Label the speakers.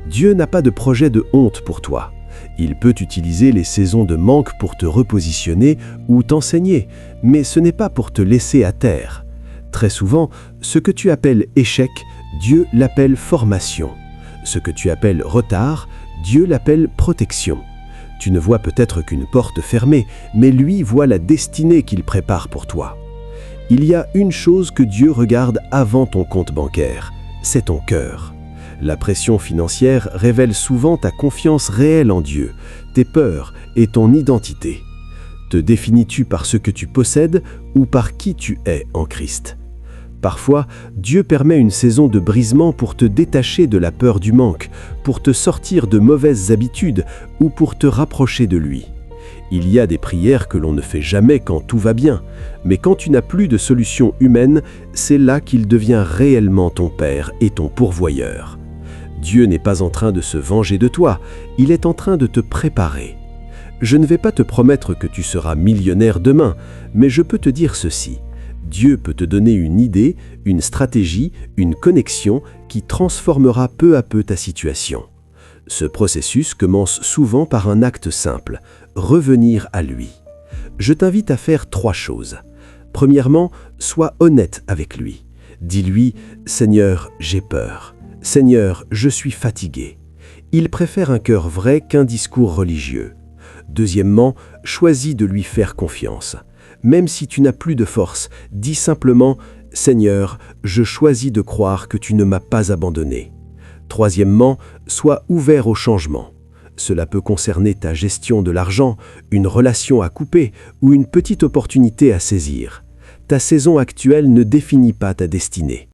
Speaker 1: Dieu n'a pas de projet de honte pour toi. Il peut utiliser les saisons de manque pour te repositionner ou t'enseigner, mais ce n'est pas pour te laisser à terre. Très souvent, ce que tu appelles échec, Dieu l'appelle formation. Ce que tu appelles retard, Dieu l'appelle protection. Tu ne vois peut-être qu'une porte fermée, mais lui voit la destinée qu'il prépare pour toi. Il y a une chose que Dieu regarde avant ton compte bancaire, c'est ton cœur. La pression financière révèle souvent ta confiance réelle en Dieu, tes peurs et ton identité. Te définis-tu par ce que tu possèdes ou par qui tu es en Christ ? Parfois, Dieu permet une saison de brisement pour te détacher de la peur du manque, pour te sortir de mauvaises habitudes ou pour te rapprocher de lui. Il y a des prières que l'on ne fait jamais quand tout va bien, mais quand tu n'as plus de solution humaine, c'est là qu'il devient réellement ton Père et ton pourvoyeur. Dieu n'est pas en train de se venger de toi, il est en train de te préparer. Je ne vais pas te promettre que tu seras millionnaire demain, mais je peux te dire ceci. Dieu peut te donner une idée, une stratégie, une connexion qui transformera peu à peu ta situation. Ce processus commence souvent par un acte simple, revenir à lui. Je t'invite à faire 3 choses. Premièrement, sois honnête avec lui. Dis-lui « Seigneur, j'ai peur. Seigneur, je suis fatigué. » Il préfère un cœur vrai qu'un discours religieux. Deuxièmement, choisis de lui faire confiance. Même si tu n'as plus de force, dis simplement « Seigneur, je choisis de croire que tu ne m'as pas abandonné. » Troisièmement, sois ouvert au changement. Cela peut concerner ta gestion de l'argent, une relation à couper ou une petite opportunité à saisir. Ta saison actuelle ne définit pas ta destinée.